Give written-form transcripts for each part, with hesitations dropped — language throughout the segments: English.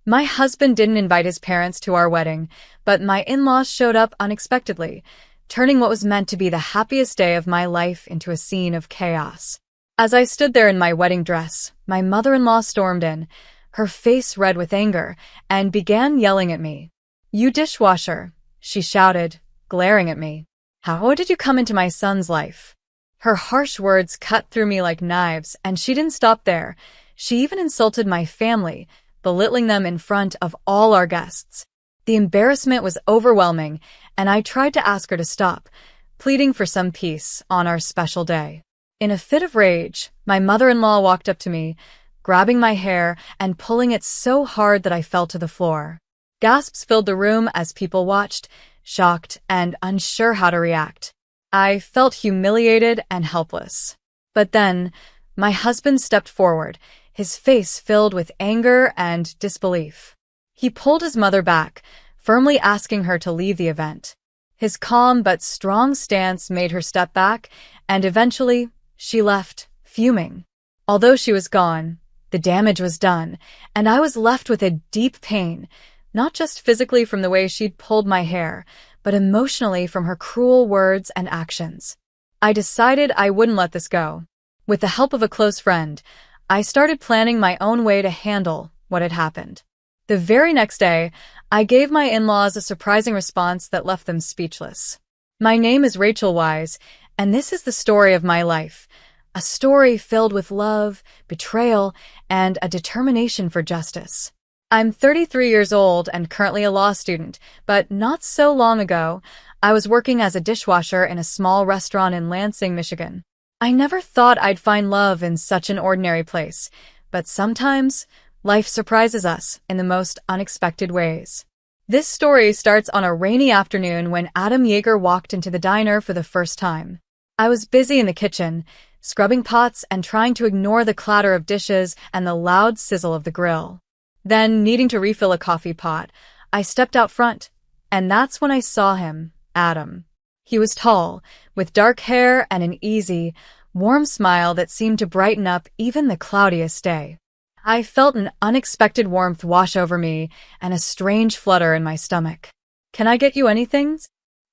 My husband didn't invite his parents to our wedding, but my in-laws showed up unexpectedly, turning what was meant to be the happiest day of my life into a scene of chaos. As I stood there in my wedding dress, my mother-in-law stormed in, her face red with anger, and began yelling at me. "You dishwasher," she shouted, glaring at me. "How did you come into my son's life?" Her harsh words cut through me like knives, and she didn't stop there. She even insulted my family, belittling them in front of all our guests. The embarrassment was overwhelming, and I tried to ask her to stop, pleading for some peace on our special day. In a fit of rage, my mother-in-law walked up to me, grabbing my hair and pulling it so hard that I fell to the floor. Gasps filled the room as people watched, shocked and unsure how to react. I felt humiliated and helpless. But then, my husband stepped forward, his face filled with anger and disbelief. He pulled his mother back, firmly asking her to leave the event. His calm but strong stance made her step back, and eventually, she left, fuming. Although she was gone, the damage was done, and I was left with a deep pain, not just physically from the way she'd pulled my hair, but emotionally from her cruel words and actions. I decided I wouldn't let this go. With the help of a close friend, I started planning my own way to handle what had happened. The very next day, I gave my in-laws a surprising response that left them speechless. My name is Rachel Wise, and this is the story of my life. A story filled with love, betrayal, and a determination for justice. I'm 33 years old and currently a law student, but not so long ago, I was working as a dishwasher in a small restaurant in Lansing, Michigan. I never thought I'd find love in such an ordinary place, but sometimes life surprises us in the most unexpected ways. This story starts on a rainy afternoon when Adam Yeager walked into the diner for the first time. I was busy in the kitchen, scrubbing pots and trying to ignore the clatter of dishes and the loud sizzle of the grill. Then, needing to refill a coffee pot, I stepped out front, and that's when I saw him, Adam. He was tall, with dark hair and an easy, warm smile that seemed to brighten up even the cloudiest day. I felt an unexpected warmth wash over me and a strange flutter in my stomach. "Can I get you anything?"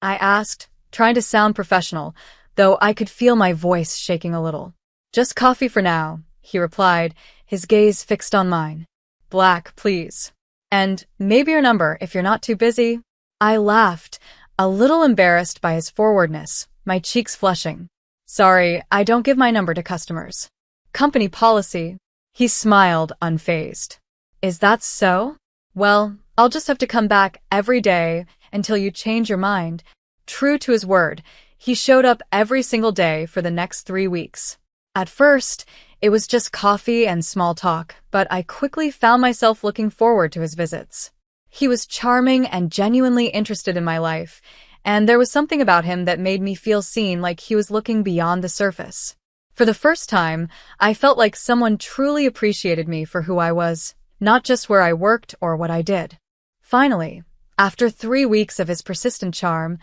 I asked, trying to sound professional, though I could feel my voice shaking a little. "Just coffee for now," he replied, his gaze fixed on mine. "Black, please. And maybe your number if you're not too busy." I laughed, a little embarrassed by his forwardness, my cheeks flushing. "Sorry, I don't give my number to customers. Company policy." He smiled, unfazed. "Is that so? Well, I'll just have to come back every day until you change your mind." True to his word, he showed up every single day for the next 3 weeks. At first, it was just coffee and small talk, but I quickly found myself looking forward to his visits. He was charming and genuinely interested in my life, and there was something about him that made me feel seen, like he was looking beyond the surface. For the first time, I felt like someone truly appreciated me for who I was, not just where I worked or what I did. Finally, after 3 weeks of his persistent charm,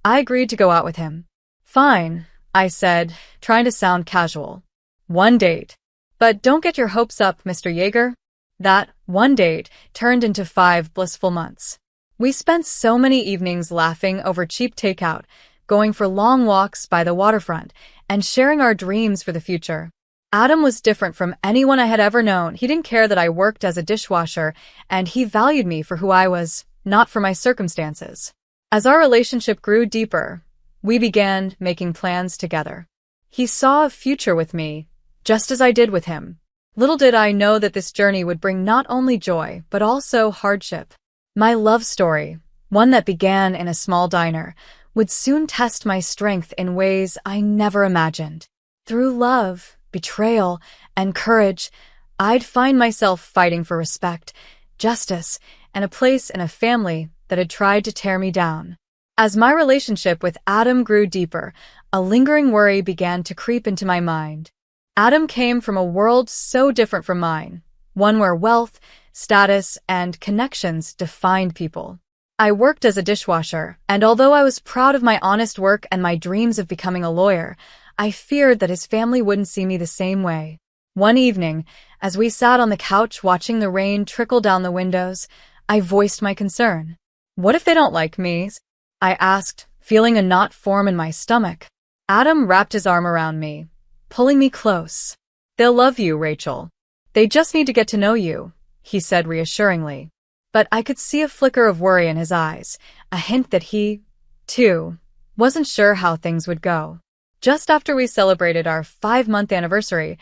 I agreed to go out with him. "Fine," I said, trying to sound casual. "One date. But don't get your hopes up, Mr. Yeager." That one date turned into 5 blissful months. We spent so many evenings laughing over cheap takeout, going for long walks by the waterfront, and sharing our dreams for the future. Adam was different from anyone I had ever known. He didn't care that I worked as a dishwasher, and he valued me for who I was, not for my circumstances. As our relationship grew deeper, we began making plans together. He saw a future with me, just as I did with him. Little did I know that this journey would bring not only joy, but also hardship. My love story, one that began in a small diner, would soon test my strength in ways I never imagined. Through love, betrayal, and courage, I'd find myself fighting for respect, justice, and a place in a family that had tried to tear me down. As my relationship with Adam grew deeper, a lingering worry began to creep into my mind. Adam came from a world so different from mine, one where wealth, status, and connections defined people. I worked as a dishwasher, and although I was proud of my honest work and my dreams of becoming a lawyer, I feared that his family wouldn't see me the same way. One evening, As we sat on the couch watching the rain trickle down the windows, I voiced my concern. What if they don't like me? I asked, feeling a knot form in my stomach. Adam wrapped his arm around me, pulling me close. They'll love you, Rachel. They just need to get to know you, he said reassuringly. But I could see a flicker of worry in his eyes, a hint that he, too, wasn't sure how things would go. Just after we celebrated our 5-month anniversary,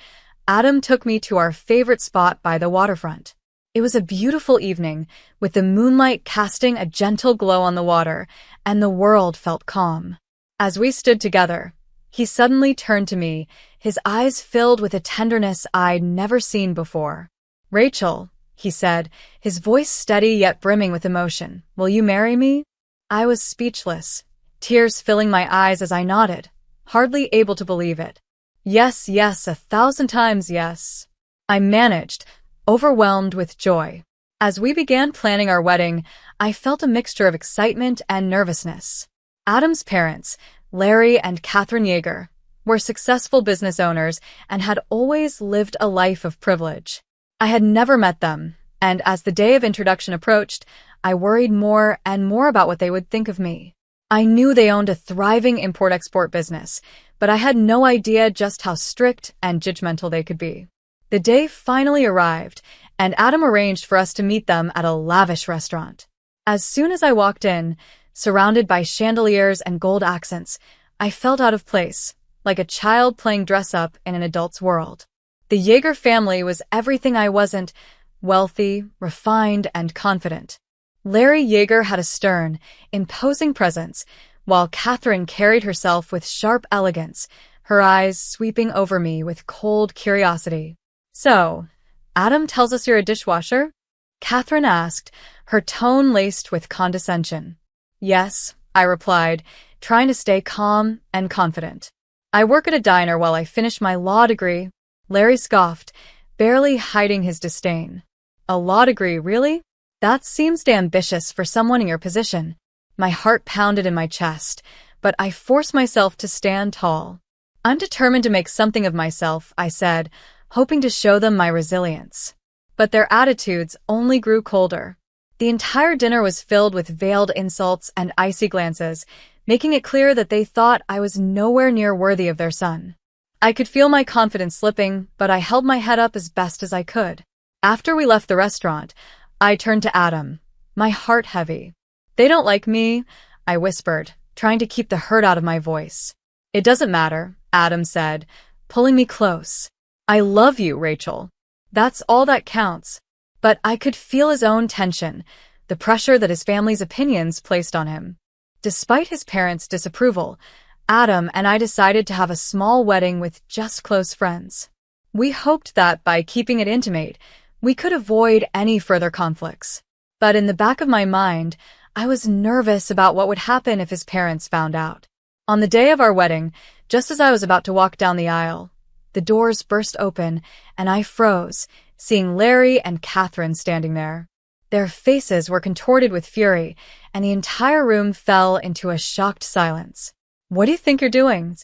Adam took me to our favorite spot by the waterfront. It was a beautiful evening, with the moonlight casting a gentle glow on the water, and the world felt calm. As we stood together, he suddenly turned to me, his eyes filled with a tenderness I'd never seen before. Rachel, he said, his voice steady yet brimming with emotion, will you marry me? I was speechless, tears filling my eyes as I nodded, hardly able to believe it. Yes, yes, 1,000 times yes. I managed, overwhelmed with joy. As we began planning our wedding, I felt a mixture of excitement and nervousness. Adam's parents, Larry and Catherine Yeager, were successful business owners and had always lived a life of privilege. I had never met them, and as the day of introduction approached, I worried more and more about what they would think of me. I knew they owned a thriving import-export business, but I had no idea just how strict and judgmental they could be. The day finally arrived, and Adam arranged for us to meet them at a lavish restaurant. As soon as I walked in, surrounded by chandeliers and gold accents, I felt out of place, like a child playing dress-up in an adult's world. The Yeager family was everything I wasn't: wealthy, refined, and confident. Larry Yeager had a stern, imposing presence, while Catherine carried herself with sharp elegance, her eyes sweeping over me with cold curiosity. So, Adam tells us you're a dishwasher? Catherine asked, her tone laced with condescension. Yes, I replied, trying to stay calm and confident. I work at a diner while I finish my law degree. Larry scoffed, barely hiding his disdain. A law degree, really? That seems ambitious for someone in your position. My heart pounded in my chest, but I forced myself to stand tall. I'm determined to make something of myself, I said, hoping to show them my resilience. But their attitudes only grew colder. The entire dinner was filled with veiled insults and icy glances, making it clear that they thought I was nowhere near worthy of their son. I could feel my confidence slipping, but I held my head up as best as I could. After we left the restaurant, I turned to Adam, my heart heavy. They don't like me, I whispered, trying to keep the hurt out of my voice. It doesn't matter, Adam said, pulling me close. I love you, Rachel. That's all that counts. But I could feel his own tension, the pressure that his family's opinions placed on him. Despite his parents' disapproval, Adam and I decided to have a small wedding with just close friends. We hoped that by keeping it intimate, we could avoid any further conflicts. But in the back of my mind, I was nervous about what would happen if his parents found out. On the day of our wedding, just as I was about to walk down the aisle, the doors burst open, and I froze, seeing Larry and Catherine standing there. Their faces were contorted with fury, and the entire room fell into a shocked silence. What do you think you're doing?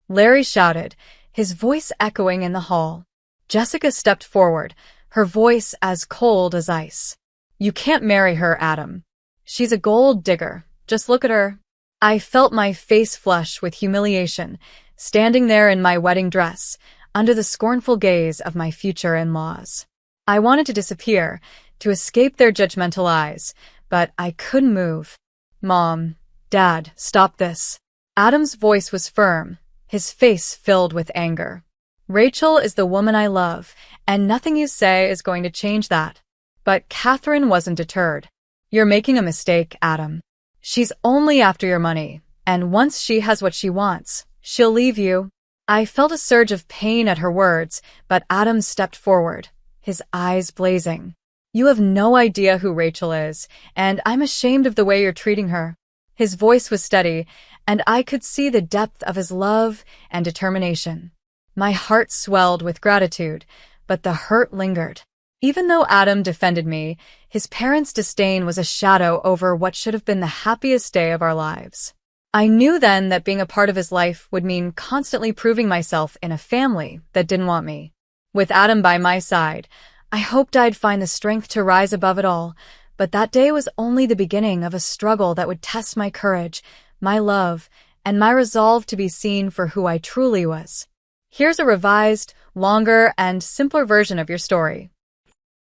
Larry shouted, his voice echoing in the hall. Jessica stepped forward, her voice as cold as ice. You can't marry her, Adam. She's a gold digger. Just look at her. I felt my face flush with humiliation, standing there in my wedding dress, under the scornful gaze of my future in-laws. I wanted to disappear, to escape their judgmental eyes, but I couldn't move. Mom, Dad, stop this. Adam's voice was firm, his face filled with anger. Rachel is the woman I love, and nothing you say is going to change that. But Catherine wasn't deterred. You're making a mistake, Adam. She's only after your money, and once she has what she wants, she'll leave you. I felt a surge of pain at her words, but Adam stepped forward, his eyes blazing. You have no idea who Rachel is, and I'm ashamed of the way you're treating her. His voice was steady, and I could see the depth of his love and determination. My heart swelled with gratitude, but the hurt lingered. Even though Adam defended me, his parents' disdain was a shadow over what should have been the happiest day of our lives. I knew then that being a part of his life would mean constantly proving myself in a family that didn't want me. With Adam by my side, I hoped I'd find the strength to rise above it all, but that day was only the beginning of a struggle that would test my courage, my love, and my resolve to be seen for who I truly was. Here's a revised, longer, and simpler version of your story.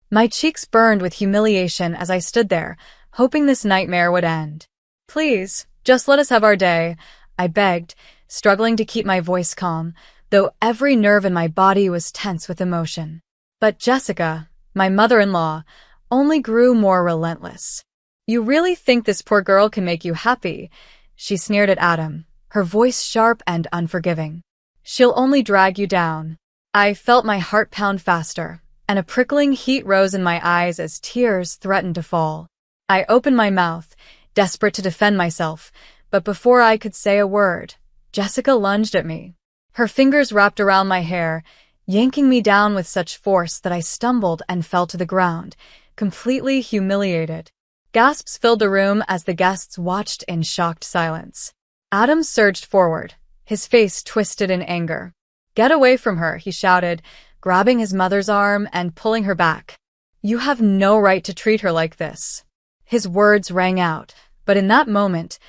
My cheeks burned with humiliation as I stood there, hoping this nightmare would end. Please, just let us have our day, I begged, struggling to keep my voice calm, though every nerve in my body was tense with emotion. But Jessica, my mother-in-law, only grew more relentless. You really think this poor girl can make you happy? She sneered at Adam, her voice sharp and unforgiving. She'll only drag you down. I felt my heart pound faster, and a prickling heat rose in my eyes as tears threatened to fall. I opened my mouth, desperate to defend myself, but before I could say a word, Jessica lunged at me. Her fingers wrapped around my hair, yanking me down with such force that I stumbled and fell to the ground, completely humiliated. Gasps filled the room as the guests watched in shocked silence. Adam surged forward, his face twisted in anger. "Get away from her," he shouted, grabbing his mother's arm and pulling her back. "You have no right to treat her like this." His words rang out, but in that moment,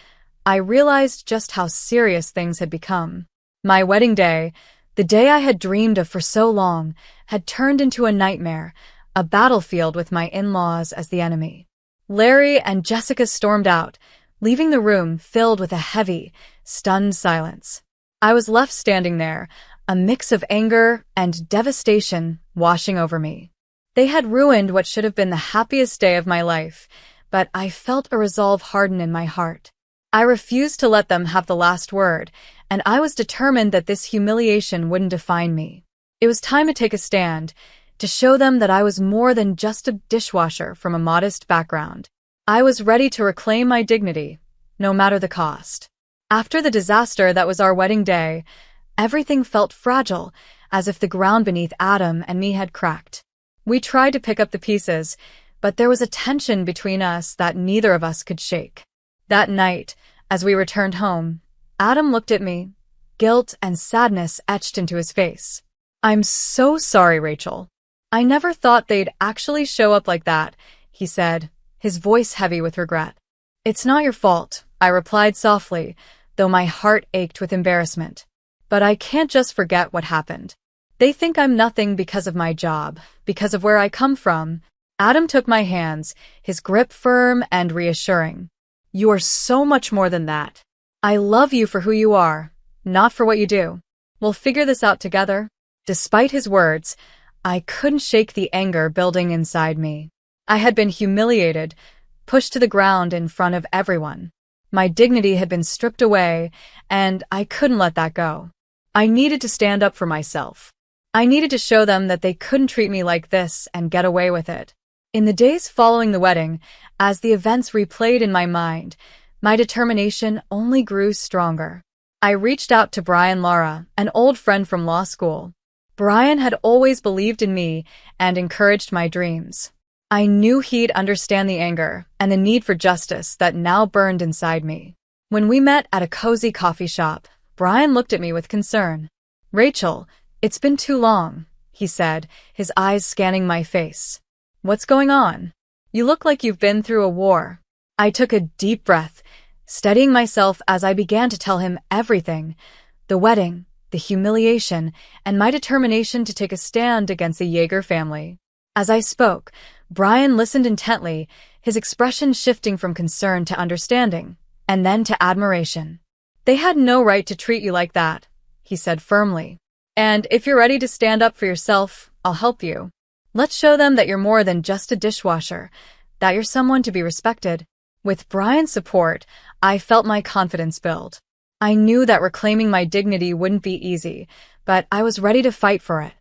I realized just how serious things had become. My wedding day, the day I had dreamed of for so long, had turned into a nightmare, a battlefield with my in-laws as the enemy. Larry and Jessica stormed out, leaving the room filled with a heavy, stunned silence. I was left standing there, a mix of anger and devastation washing over me. They had ruined what should have been the happiest day of my life, but I felt a resolve harden in my heart. I refused to let them have the last word, and I was determined that this humiliation wouldn't define me. It was time to take a stand, to show them that I was more than just a dishwasher from a modest background. I was ready to reclaim my dignity, no matter the cost. After the disaster that was our wedding day, everything felt fragile, as if the ground beneath Adam and me had cracked. We tried to pick up the pieces, but there was a tension between us that neither of us could shake. That night, as we returned home, Adam looked at me, guilt and sadness etched into his face. "I'm so sorry, Rachel. I never thought they'd actually show up like that," he said, his voice heavy with regret. "It's not your fault," I replied softly, though my heart ached with embarrassment. "But I can't just forget what happened. They think I'm nothing because of my job, because of where I come from." Adam took my hands, his grip firm and reassuring. "You are so much more than that. I love you for who you are, not for what you do. We'll figure this out together." Despite his words, I couldn't shake the anger building inside me. I had been humiliated, pushed to the ground in front of everyone. My dignity had been stripped away, and I couldn't let that go. I needed to stand up for myself. I needed to show them that they couldn't treat me like this and get away with it. In the days following the wedding, as the events replayed in my mind, my determination only grew stronger. I reached out to Brian Lara, an old friend from law school. Brian had always believed in me and encouraged my dreams. I knew he'd understand the anger and the need for justice that now burned inside me. When we met at a cozy coffee shop, Brian looked at me with concern. "Rachel, it's been too long," he said, his eyes scanning my face. "What's going on? You look like you've been through a war." I took a deep breath, steadying myself as I began to tell him everything: the wedding, the humiliation, and my determination to take a stand against the Yeager family. As I spoke, Brian listened intently, his expression shifting from concern to understanding, and then to admiration. "They had no right to treat you like that," he said firmly. "And if you're ready to stand up for yourself, I'll help you. Let's show them that you're more than just a dishwasher, that you're someone to be respected." With Brian's support, I felt my confidence build. I knew that reclaiming my dignity wouldn't be easy, but I was ready to fight for it.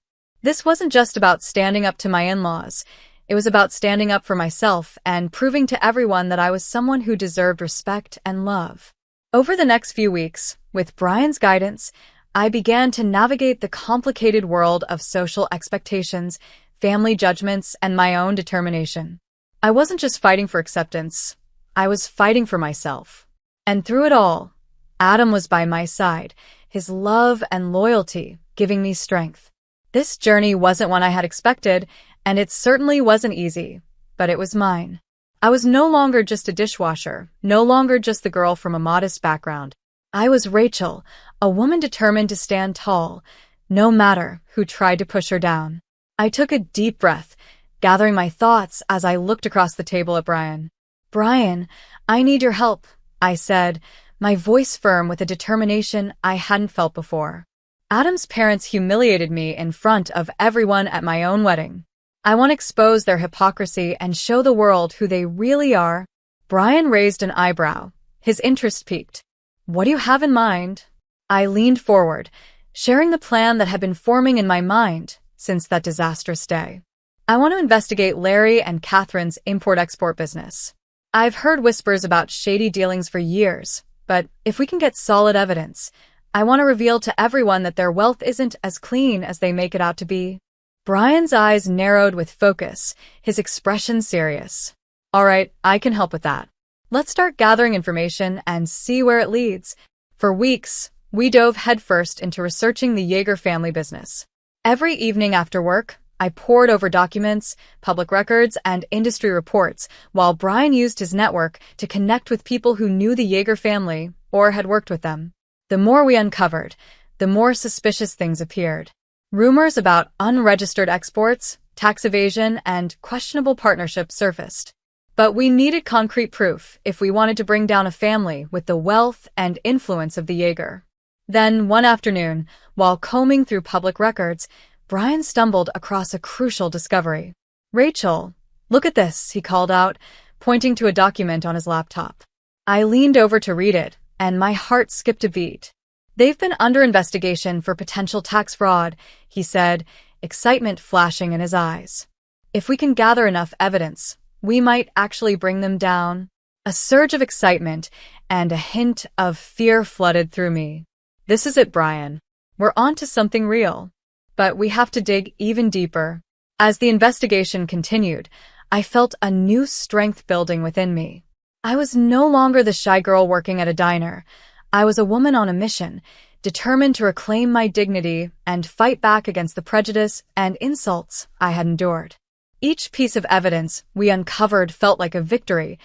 This wasn't just about standing up to my in-laws. It was about standing up for myself and proving to everyone that I was someone who deserved respect and love. Over the next few weeks, with Brian's guidance, I began to navigate the complicated world of social expectations, family judgments, and my own determination. I wasn't just fighting for acceptance. I was fighting for myself. And through it all, Adam was by my side, his love and loyalty giving me strength. This journey wasn't one I had expected, and it certainly wasn't easy, but it was mine. I was no longer just a dishwasher, no longer just the girl from a modest background. I was Rachel, a woman determined to stand tall, no matter who tried to push her down. I took a deep breath, gathering my thoughts as I looked across the table at Brian. "Brian, I need your help," I said, my voice firm with a determination I hadn't felt before. Adam's parents humiliated me in front of everyone at my own wedding. I want to expose their hypocrisy and show the world who they really are. Brian raised an eyebrow. His interest piqued. "What do you have in mind?" I leaned forward, sharing the plan that had been forming in my mind since that disastrous day. "I want to investigate Larry and Catherine's import-export business. I've heard whispers about shady dealings for years, but if we can get solid evidence, I want to reveal to everyone that their wealth isn't as clean as they make it out to be." Brian's eyes narrowed with focus, his expression serious. "All right, I can help with that. Let's start gathering information and see where it leads." For weeks, we dove headfirst into researching the Yeager family business. Every evening after work, I pored over documents, public records, and industry reports, while Brian used his network to connect with people who knew the Yeager family or had worked with them. The more we uncovered, the more suspicious things appeared. Rumors about unregistered exports, tax evasion, and questionable partnerships surfaced. But we needed concrete proof if we wanted to bring down a family with the wealth and influence of the Yeager. Then, one afternoon, while combing through public records, Brian stumbled across a crucial discovery. "Rachel, look at this," he called out, pointing to a document on his laptop. I leaned over to read it, and my heart skipped a beat. "They've been under investigation for potential tax fraud," he said, excitement flashing in his eyes. "If we can gather enough evidence, we might actually bring them down." A surge of excitement and a hint of fear flooded through me. "This is it, Brian. We're on to something real. But we have to dig even deeper." As the investigation continued, I felt a new strength building within me. I was no longer the shy girl working at a diner. I was a woman on a mission, determined to reclaim my dignity and fight back against the prejudice and insults I had endured. Each piece of evidence we uncovered felt like a victory,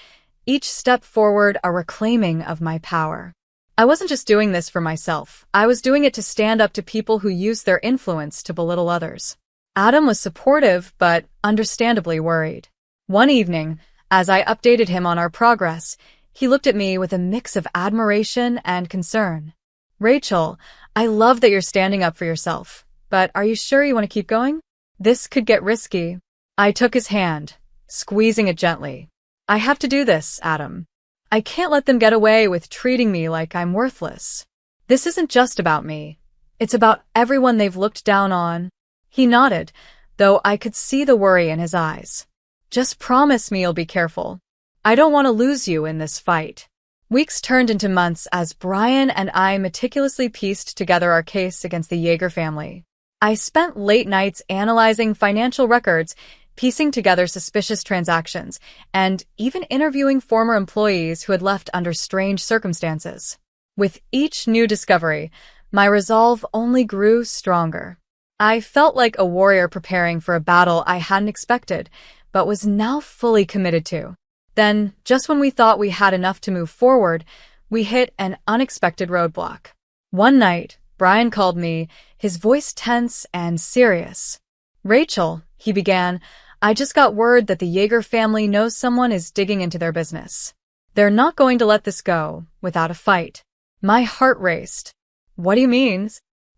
each step forward a reclaiming of my power. I wasn't just doing this for myself. I was doing it to stand up to people who use their influence to belittle others. Adam was supportive, but understandably worried. One evening, as I updated him on our progress, he looked at me with a mix of admiration and concern. "Rachel, I love that you're standing up for yourself, but are you sure you want to keep going? This could get risky." I took his hand, squeezing it gently. "I have to do this, Adam. I can't let them get away with treating me like I'm worthless. This isn't just about me. It's about everyone they've looked down on." He nodded, though I could see the worry in his eyes. "Just promise me you'll be careful. I don't want to lose you in this fight." Weeks turned into months as Brian and I meticulously pieced together our case against the Yeager family. I spent late nights analyzing financial records, piecing together suspicious transactions, and even interviewing former employees who had left under strange circumstances. With each new discovery, my resolve only grew stronger. I felt like a warrior preparing for a battle I hadn't expected, but was now fully committed to. Then, just when we thought we had enough to move forward, we hit an unexpected roadblock. One night, Brian called me, his voice tense and serious. "Rachel," he began, "I just got word that the Yeager family knows someone is digging into their business. They're not going to let this go without a fight." My heart raced. "What do you mean?"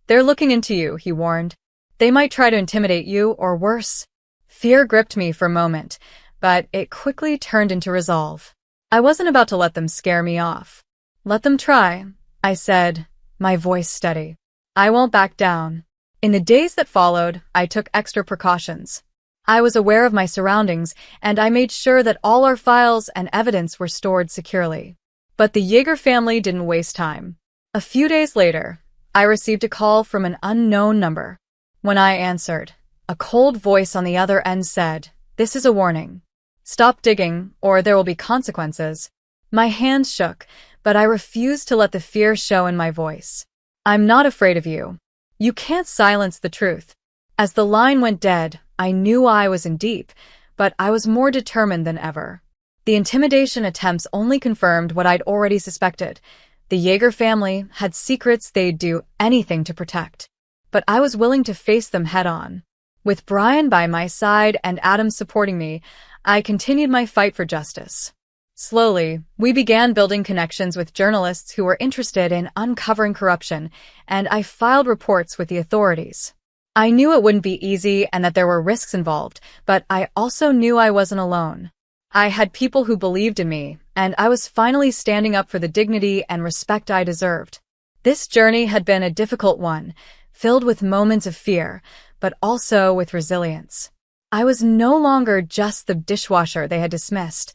"They're looking into you," he warned. "They might try to intimidate you, or worse." Fear gripped me for a moment, but it quickly turned into resolve. I wasn't about to let them scare me off. "Let them try," I said, my voice steady. "I won't back down." In the days that followed, I took extra precautions. I was aware of my surroundings, and I made sure that all our files and evidence were stored securely. But the Yeager family didn't waste time. A few days later, I received a call from an unknown number. When I answered, a cold voice on the other end said, "This is a warning. Stop digging, or there will be consequences." My hands shook, but I refused to let the fear show in my voice. "I'm not afraid of you. You can't silence the truth." As the line went dead, I knew I was in deep, but I was more determined than ever. The intimidation attempts only confirmed what I'd already suspected. The Yeager family had secrets they'd do anything to protect. But I was willing to face them head-on. With Brian by my side and Adam supporting me, I continued my fight for justice. Slowly, we began building connections with journalists who were interested in uncovering corruption, and I filed reports with the authorities. I knew it wouldn't be easy and that there were risks involved, but I also knew I wasn't alone. I had people who believed in me, and I was finally standing up for the dignity and respect I deserved. This journey had been a difficult one, filled with moments of fear, but also with resilience. I was no longer just the dishwasher they had dismissed.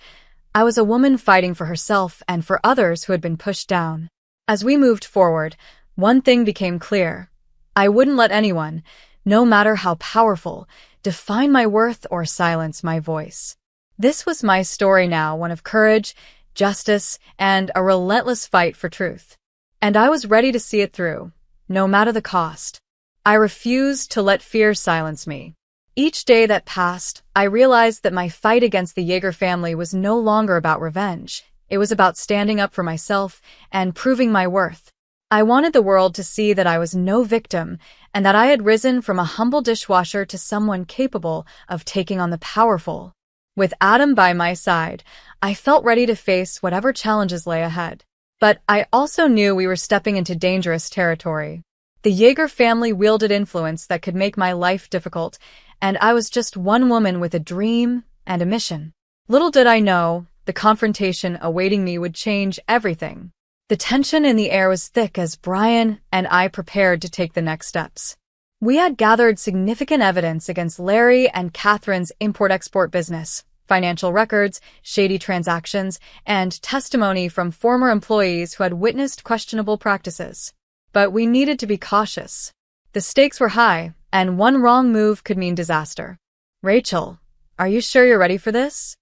I was a woman fighting for herself and for others who had been pushed down. As we moved forward, one thing became clear. I wouldn't let anyone, no matter how powerful, define my worth or silence my voice. This was my story now, one of courage, justice, and a relentless fight for truth. And I was ready to see it through, no matter the cost. I refused to let fear silence me. Each day that passed, I realized that my fight against the Yeager family was no longer about revenge. It was about standing up for myself and proving my worth. I wanted the world to see that I was no victim and that I had risen from a humble dishwasher to someone capable of taking on the powerful. With Adam by my side, I felt ready to face whatever challenges lay ahead. But I also knew we were stepping into dangerous territory. The Yeager family wielded influence that could make my life difficult, and I was just one woman with a dream and a mission. Little did I know, the confrontation awaiting me would change everything. The tension in the air was thick as Brian and I prepared to take the next steps. We had gathered significant evidence against Larry and Catherine's import-export business, financial records, shady transactions, and testimony from former employees who had witnessed questionable practices. But we needed to be cautious. The stakes were high, and one wrong move could mean disaster. "Rachel, are you sure you're ready for this?"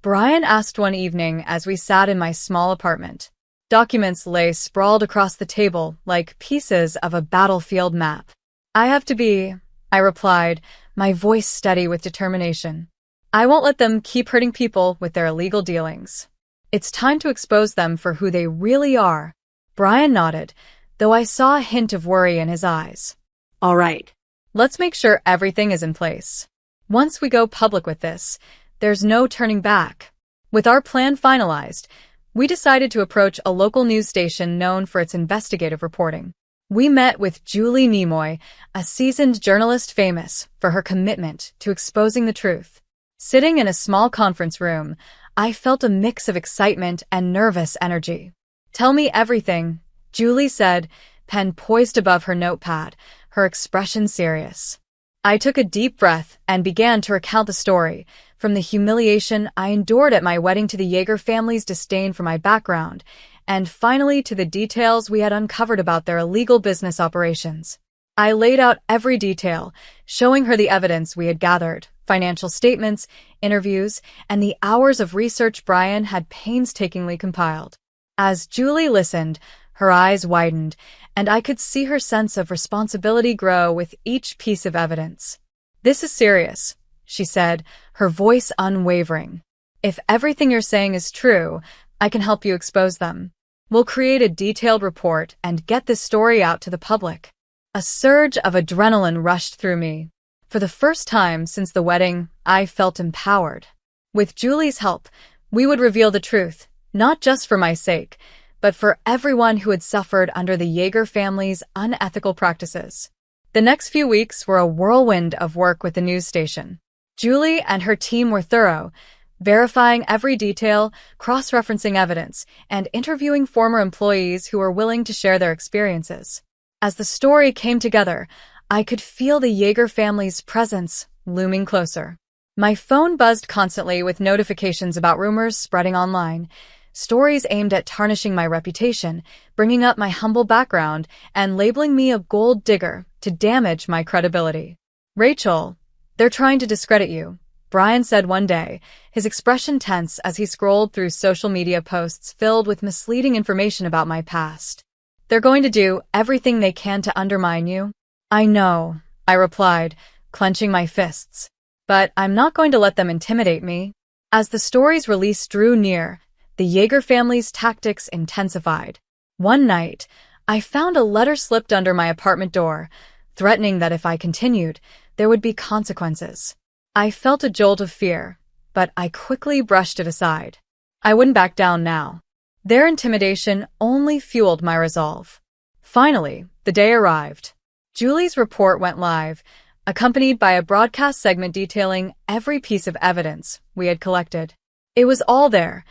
Brian asked one evening as we sat in my small apartment. Documents lay sprawled across the table like pieces of a battlefield map. "I have to be," I replied, my voice steady with determination. "I won't let them keep hurting people with their illegal dealings. It's time to expose them for who they really are." Brian nodded, though I saw a hint of worry in his eyes. All right. "Let's make sure everything is in place. Once we go public with this, there's no turning back." With our plan finalized, we decided to approach a local news station known for its investigative reporting. We met with Julie Nimoy, a seasoned journalist famous for her commitment to exposing the truth. Sitting in a small conference room, I felt a mix of excitement and nervous energy. "Tell me everything," Julie said, pen poised above her notepad, her expression serious. I took a deep breath and began to recount the story, from the humiliation I endured at my wedding to the Yeager family's disdain for my background, and finally to the details we had uncovered about their illegal business operations. I laid out every detail, showing her the evidence we had gathered, financial statements, interviews, and the hours of research Brian had painstakingly compiled. As Julie listened, her eyes widened, and I could see her sense of responsibility grow with each piece of evidence. "This is serious," she said, her voice unwavering. "If everything you're saying is true, I can help you expose them. We'll create a detailed report and get this story out to the public." A surge of adrenaline rushed through me. For the first time since the wedding, I felt empowered. With Julie's help, we would reveal the truth, not just for my sake, but for everyone who had suffered under the Yeager family's unethical practices. The next few weeks were a whirlwind of work with the news station. Julie and her team were thorough, verifying every detail, cross-referencing evidence, and interviewing former employees who were willing to share their experiences. As the story came together, I could feel the Yeager family's presence looming closer. My phone buzzed constantly with notifications about rumors spreading online, stories aimed at tarnishing my reputation, bringing up my humble background, and labeling me a gold digger to damage my credibility. "Rachel, they're trying to discredit you," Brian said one day, his expression tense as he scrolled through social media posts filled with misleading information about my past. "They're going to do everything they can to undermine you." "I know," I replied, clenching my fists. But I'm not going to let them intimidate me. As the story's release drew near, the Yeager family's tactics intensified. One night, I found a letter slipped under my apartment door, threatening that if I continued, there would be consequences. I felt a jolt of fear, but I quickly brushed it aside. I wouldn't back down now. Their intimidation only fueled my resolve. Finally, the day arrived. Julie's report went live, accompanied by a broadcast segment detailing every piece of evidence we had collected. It was all there: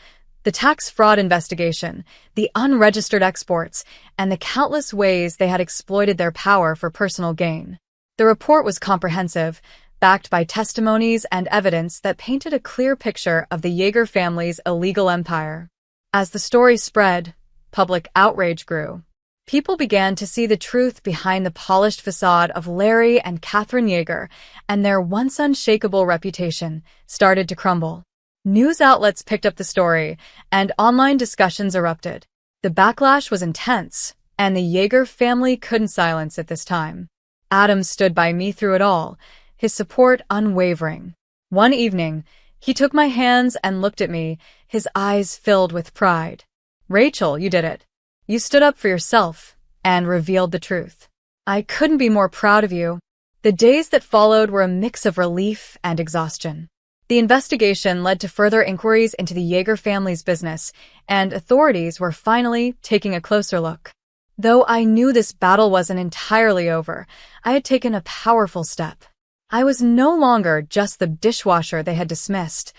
the tax fraud investigation, the unregistered exports, and the countless ways they had exploited their power for personal gain. The report was comprehensive, backed by testimonies and evidence that painted a clear picture of the Yeager family's illegal empire. As the story spread, public outrage grew. People began to see the truth behind the polished facade of Larry and Catherine Yeager, and their once unshakable reputation started to crumble. News outlets picked up the story, and online discussions erupted. The backlash was intense, and the Yeager family couldn't silence it this time. Adam stood by me through it all, his support unwavering. One evening, he took my hands and looked at me, his eyes filled with pride. "Rachel, you did it. You stood up for yourself and revealed the truth. I couldn't be more proud of you." The days that followed were a mix of relief and exhaustion. The investigation led to further inquiries into the Yeager family's business, and authorities were finally taking a closer look. Though I knew this battle wasn't entirely over, I had taken a powerful step. I was no longer just the dishwasher they had dismissed.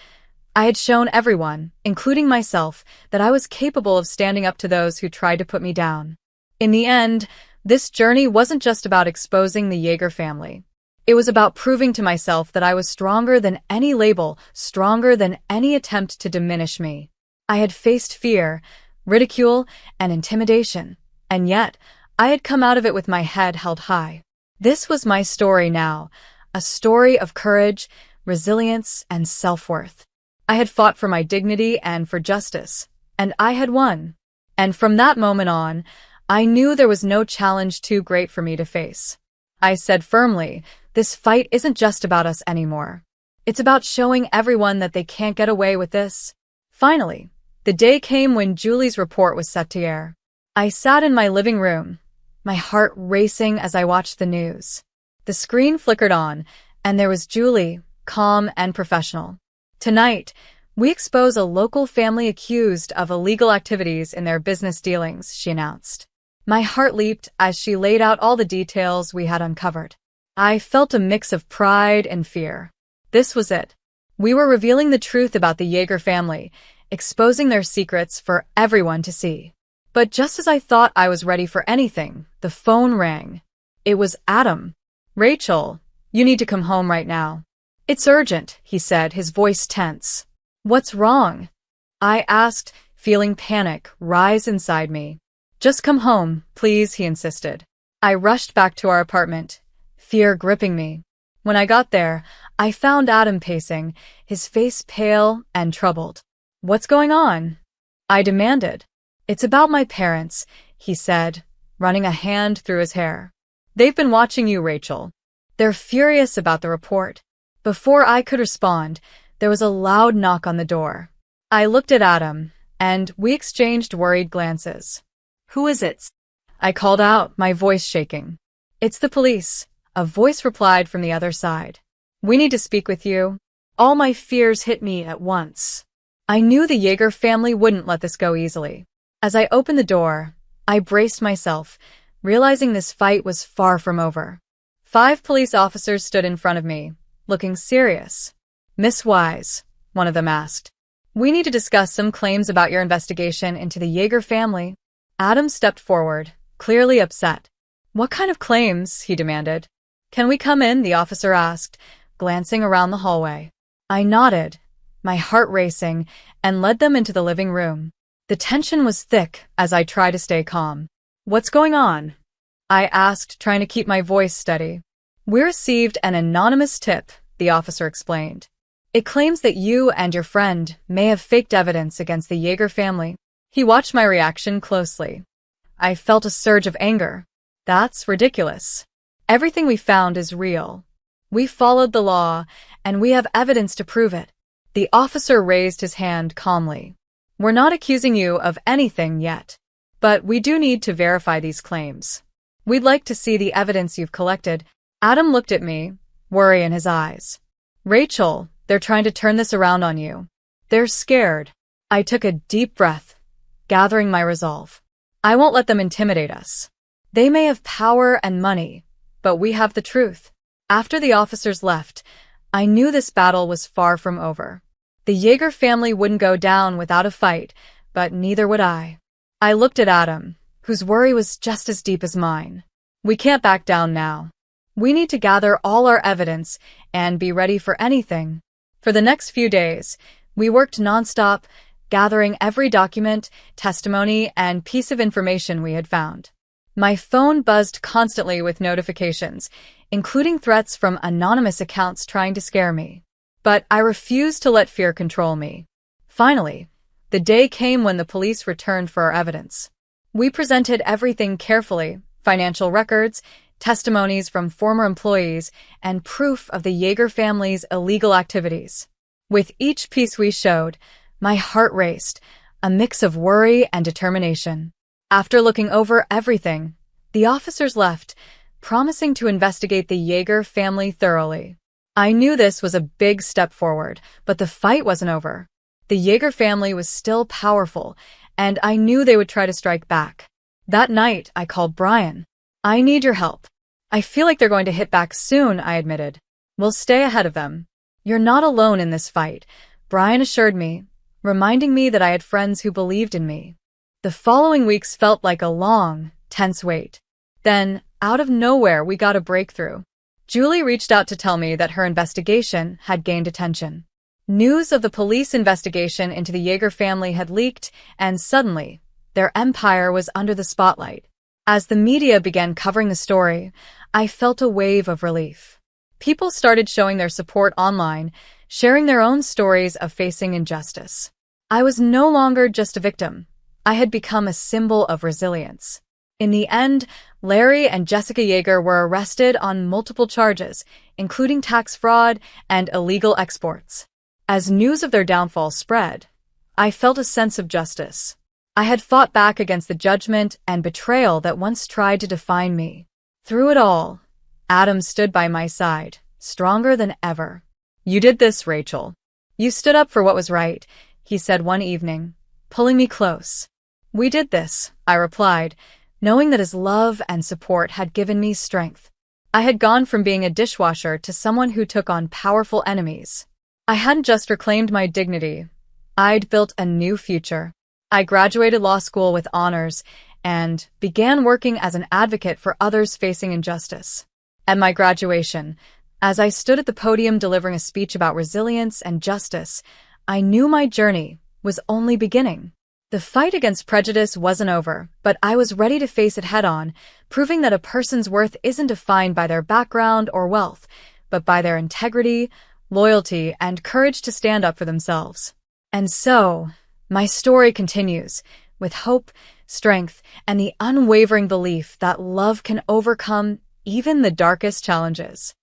I had shown everyone, including myself, that I was capable of standing up to those who tried to put me down. In the end, this journey wasn't just about exposing the Yeager family. It was about proving to myself that I was stronger than any label, stronger than any attempt to diminish me. I had faced fear, ridicule, and intimidation, and yet I had come out of it with my head held high. This was my story now, a story of courage, resilience, and self-worth. I had fought for my dignity and for justice, and I had won. And from that moment on, I knew there was no challenge too great for me to face. I said firmly, "This fight isn't just about us anymore. It's about showing everyone that they can't get away with this." Finally, the day came when Julie's report was set to air. I sat in my living room, my heart racing as I watched the news. The screen flickered on, and there was Julie, calm and professional. "Tonight, we expose a local family accused of illegal activities in their business dealings," she announced. My heart leaped as she laid out all the details we had uncovered. I felt a mix of pride and fear. This was it. We were revealing the truth about the Yeager family, exposing their secrets for everyone to see. But just as I thought I was ready for anything, the phone rang. It was Adam. "Rachel, you need to come home right now." "It's urgent," he said, his voice tense. "What's wrong?" I asked, feeling panic rise inside me. "Just come home, please," he insisted. I rushed back to our apartment, fear gripping me. When I got there, I found Adam pacing, his face pale and troubled. "What's going on?" I demanded. "It's about my parents," he said, running a hand through his hair. "They've been watching you, Rachel. They're furious about the report." Before I could respond, there was a loud knock on the door. I looked at Adam, and we exchanged worried glances. "Who is it?" I called out, my voice shaking. "It's the police," a voice replied from the other side. "We need to speak with you." All my fears hit me at once. I knew the Yeager family wouldn't let this go easily. As I opened the door, I braced myself, realizing this fight was far from over. 5 police officers stood in front of me, looking serious. "Miss Wise," one of them asked, "we need to discuss some claims about your investigation into the Yeager family." Adam stepped forward, clearly upset. "What kind of claims?" he demanded. "Can we come in?" the officer asked, glancing around the hallway. I nodded, my heart racing, and led them into the living room. The tension was thick as I tried to stay calm. "What's going on?" I asked, trying to keep my voice steady. "We received an anonymous tip," the officer explained. "It claims that you and your friend may have faked evidence against the Yeager family." He watched my reaction closely. I felt a surge of anger. "That's ridiculous. Everything we found is real." We followed the law, and we have evidence to prove it. The officer raised his hand calmly. We're not accusing you of anything yet, but we do need to verify these claims. We'd like to see the evidence you've collected. Adam looked at me, worry in his eyes. Rachel, they're trying to turn this around on you. They're scared. I took a deep breath, gathering my resolve. I won't let them intimidate us. They may have power and money, but we have the truth. After the officers left, I knew this battle was far from over. The Yeager family wouldn't go down without a fight, but neither would I. I looked at Adam, whose worry was just as deep as mine. We can't back down now. We need to gather all our evidence and be ready for anything. For the next few days, we worked nonstop, gathering every document, testimony, and piece of information we had found. My phone buzzed constantly with notifications, including threats from anonymous accounts trying to scare me. But I refused to let fear control me. Finally, the day came when the police returned for our evidence. We presented everything carefully: financial records, testimonies from former employees, and proof of the Yeager family's illegal activities. With each piece we showed, my heart raced, a mix of worry and determination. After looking over everything, the officers left, promising to investigate the Yeager family thoroughly. I knew this was a big step forward, but the fight wasn't over. The Yeager family was still powerful, and I knew they would try to strike back. That night, I called Brian. I need your help. I feel like they're going to hit back soon, I admitted. We'll stay ahead of them. You're not alone in this fight, Brian assured me, reminding me that I had friends who believed in me. The following weeks felt like a long, tense wait. Then, out of nowhere, we got a breakthrough. Julie reached out to tell me that her investigation had gained attention. News of the police investigation into the Yeager family had leaked, and suddenly, their empire was under the spotlight. As the media began covering the story, I felt a wave of relief. People started showing their support online, sharing their own stories of facing injustice. I was no longer just a victim. I had become a symbol of resilience. In the end, Larry and Jessica Yeager were arrested on multiple charges, including tax fraud and illegal exports. As news of their downfall spread, I felt a sense of justice. I had fought back against the judgment and betrayal that once tried to define me. Through it all, Adam stood by my side, stronger than ever. You did this, Rachel. You stood up for what was right, he said one evening, pulling me close. We did this, I replied, knowing that his love and support had given me strength. I had gone from being a dishwasher to someone who took on powerful enemies. I hadn't just reclaimed my dignity. I'd built a new future. I graduated law school with honors and began working as an advocate for others facing injustice. At my graduation, as I stood at the podium delivering a speech about resilience and justice, I knew my journey was only beginning. The fight against prejudice wasn't over, but I was ready to face it head-on, proving that a person's worth isn't defined by their background or wealth, but by their integrity, loyalty, and courage to stand up for themselves. And so, my story continues, with hope, strength, and the unwavering belief that love can overcome even the darkest challenges.